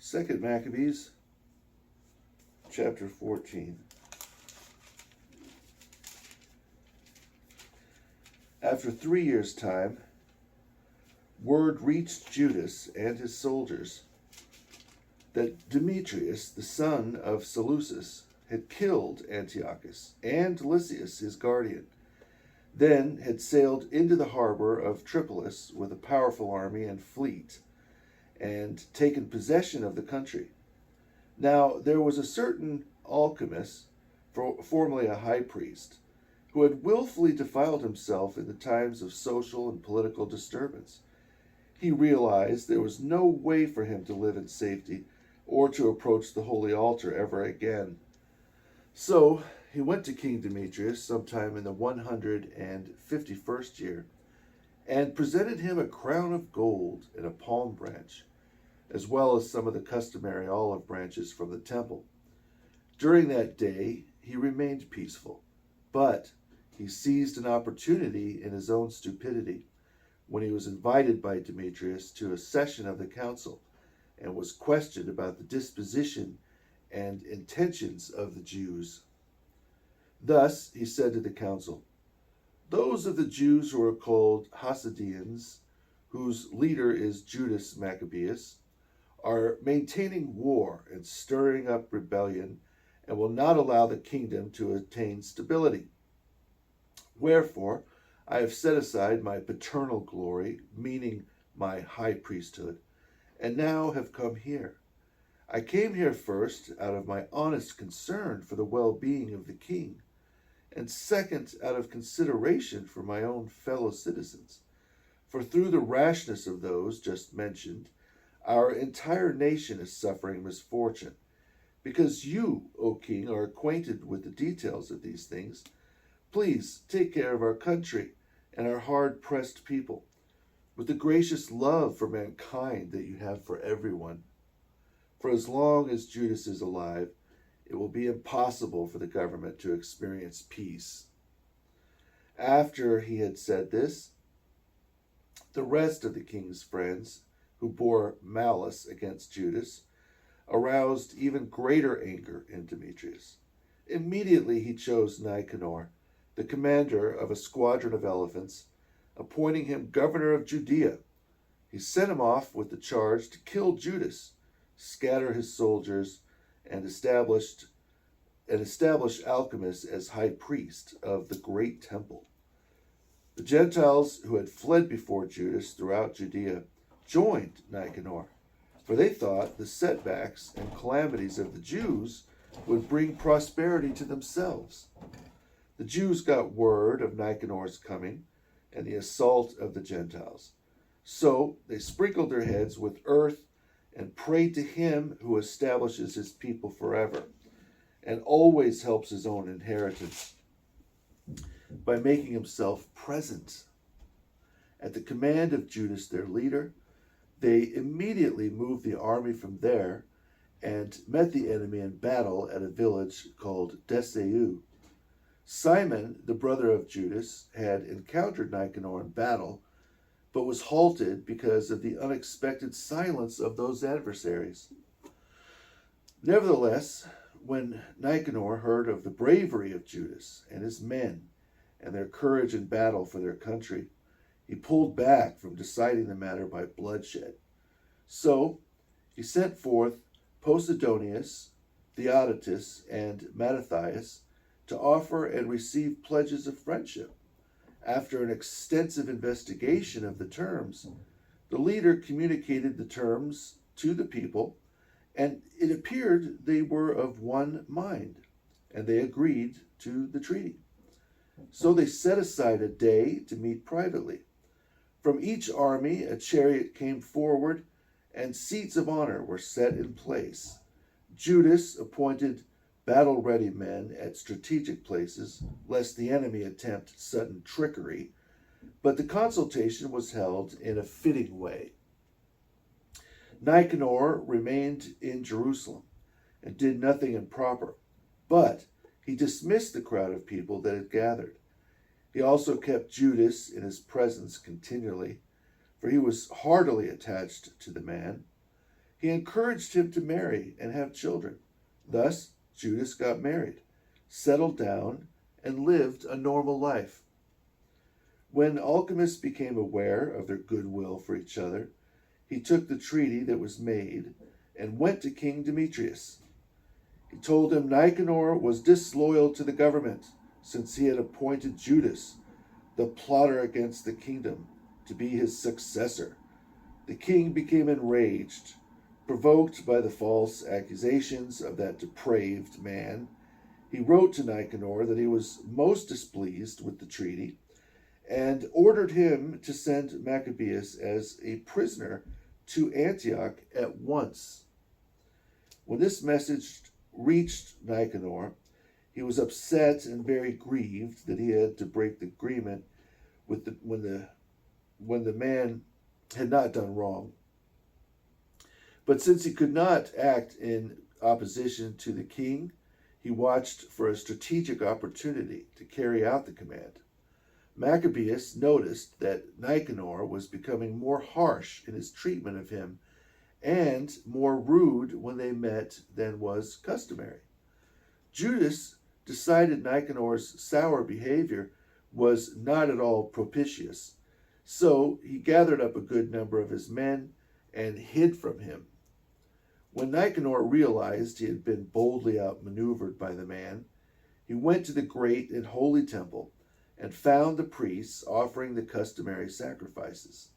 2 Maccabees, chapter 14. After 3 years' time, word reached Judas and his soldiers that Demetrius, the son of Seleucus, had killed Antiochus and Lysias, his guardian, then had sailed into the harbor of Tripolis with a powerful army and fleet, and taken possession of the country. Now there was a certain alchemist, formerly a high priest, who had willfully defiled himself in the times of social and political disturbance. He realized there was no way for him to live in safety or to approach the holy altar ever again. So he went to King Demetrius sometime in the 151st year and presented him a crown of gold and a palm branch, as well as some of the customary olive branches from the temple. During that day he remained peaceful, but he seized an opportunity in his own stupidity when he was invited by Demetrius to a session of the council and was questioned about the disposition and intentions of the Jews. Thus he said to the council, "Those of the Jews who are called Hasidians, whose leader is Judas Maccabees, are maintaining war and stirring up rebellion and will not allow the kingdom to attain stability. Wherefore, I have set aside my paternal glory, meaning my high priesthood, and now have come here. I came here first out of my honest concern for the well-being of the king, and second out of consideration for my own fellow citizens. For through the rashness of those just mentioned, our entire nation is suffering misfortune. Because you, O king, are acquainted with the details of these things, please take care of our country and our hard-pressed people, with the gracious love for mankind that you have for everyone. For as long as Judas is alive, it will be impossible for the government to experience peace." After he had said this, the rest of the king's friends, who bore malice against Judas, aroused even greater anger in Demetrius. Immediately he chose Nicanor, the commander of a squadron of elephants, appointing him governor of Judea. He sent him off with the charge to kill Judas, scatter his soldiers, and establish Alchemist as high priest of the great temple. The Gentiles who had fled before Judas throughout Judea joined Nicanor, for they thought the setbacks and calamities of the Jews would bring prosperity to themselves. The Jews got word of Nicanor's coming and the assault of the Gentiles. So they sprinkled their heads with earth and prayed to him who establishes his people forever and always helps his own inheritance by making himself present. At the command of Judas, their leader, they immediately moved the army from there and met the enemy in battle at a village called Deseu. Simon, the brother of Judas, had encountered Nicanor in battle, but was halted because of the unexpected silence of those adversaries. Nevertheless, when Nicanor heard of the bravery of Judas and his men and their courage in battle for their country, he pulled back from deciding the matter by bloodshed. So he sent forth Posidonius, Theodotus, and Mattathias to offer and receive pledges of friendship. After an extensive investigation of the terms, the leader communicated the terms to the people, and it appeared they were of one mind, and they agreed to the treaty. So they set aside a day to meet privately. From each army a chariot came forward, and seats of honor were set in place. Judas appointed battle-ready men at strategic places, lest the enemy attempt sudden trickery, but the consultation was held in a fitting way. Nicanor remained in Jerusalem and did nothing improper, but he dismissed the crowd of people that had gathered. He also kept Judas in his presence continually, for he was heartily attached to the man. He encouraged him to marry and have children. Thus, Judas got married, settled down, and lived a normal life. When alchemists became aware of their goodwill for each other, he took the treaty that was made and went to King Demetrius. He told him Nicanor was disloyal to the government, since he had appointed Judas, the plotter against the kingdom, to be his successor. The king became enraged, provoked by the false accusations of that depraved man. He wrote to Nicanor that he was most displeased with the treaty and ordered him to send Maccabees as a prisoner to Antioch at once. When this message reached Nicanor, he was upset and very grieved that he had to break the agreement with when the man had not done wrong. But since he could not act in opposition to the king, he watched for a strategic opportunity to carry out the command. Maccabees noticed that Nicanor was becoming more harsh in his treatment of him and more rude when they met than was customary. Judas decided Nicanor's sour behavior was not at all propitious, so he gathered up a good number of his men and hid from him. When Nicanor realized he had been boldly outmaneuvered by the man, he went to the great and holy temple and found the priests offering the customary sacrifices.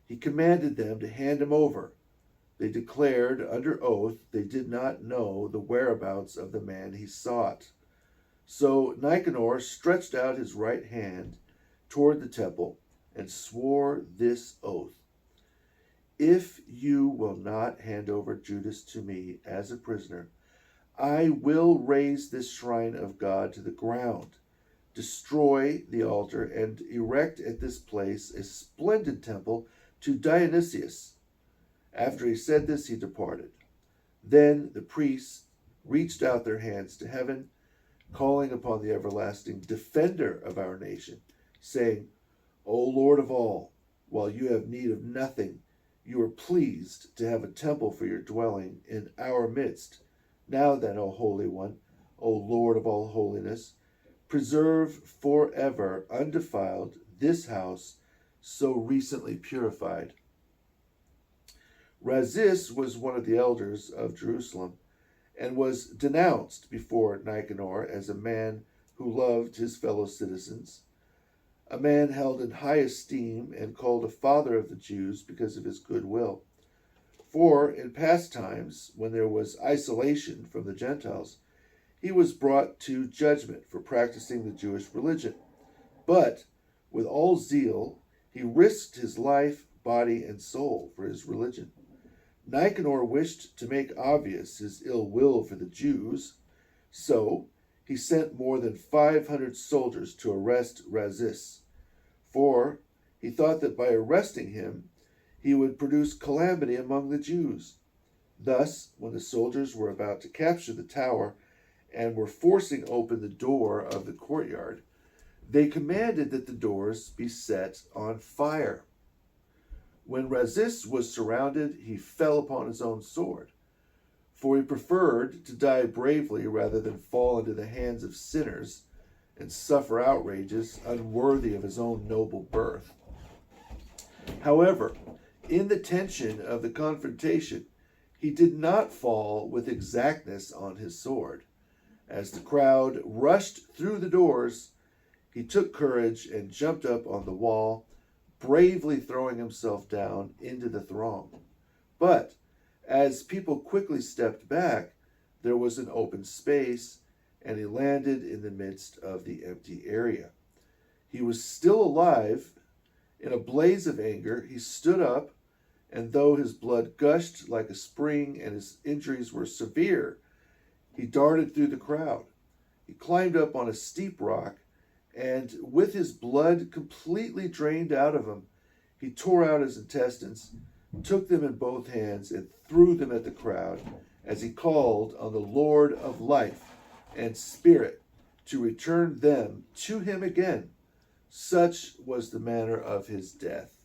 He commanded them to hand him over. They declared under oath they did not know the whereabouts of the man he sought. So Nicanor stretched out his right hand toward the temple and swore this oath: "If you will not hand over Judas to me as a prisoner, I will raze this shrine of God to the ground, destroy the altar, and erect at this place a splendid temple to Dionysius." After he said this, he departed. Then the priests reached out their hands to heaven, calling upon the everlasting defender of our nation, saying, "O Lord of all, while you have need of nothing, you are pleased to have a temple for your dwelling in our midst. Now then, O Holy One, O Lord of all holiness, preserve forever undefiled this house so recently purified." Razis was one of the elders of Jerusalem and was denounced before Nicanor as a man who loved his fellow citizens, a man held in high esteem and called a father of the Jews because of his goodwill. For in past times, when there was isolation from the Gentiles, he was brought to judgment for practicing the Jewish religion. But with all zeal, he risked his life, body, and soul for his religion. Nicanor wished to make obvious his ill will for the Jews, so he sent more than 500 soldiers to arrest Razis, for he thought that by arresting him he would produce calamity among the Jews. Thus, when the soldiers were about to capture the tower and were forcing open the door of the courtyard, they commanded that the doors be set on fire. When Razis was surrounded, he fell upon his own sword, for he preferred to die bravely rather than fall into the hands of sinners and suffer outrages unworthy of his own noble birth. However, in the tension of the confrontation, he did not fall with exactness on his sword. As the crowd rushed through the doors, he took courage and jumped up on the wall, bravely throwing himself down into the throng. But as people quickly stepped back, there was an open space, and he landed in the midst of the empty area. He was still alive. In a blaze of anger, he stood up, and though his blood gushed like a spring and his injuries were severe, he darted through the crowd. He climbed up on a steep rock, and with his blood completely drained out of him, he tore out his intestines, took them in both hands, and threw them at the crowd as he called on the Lord of life and spirit to return them to him again. Such was the manner of his death.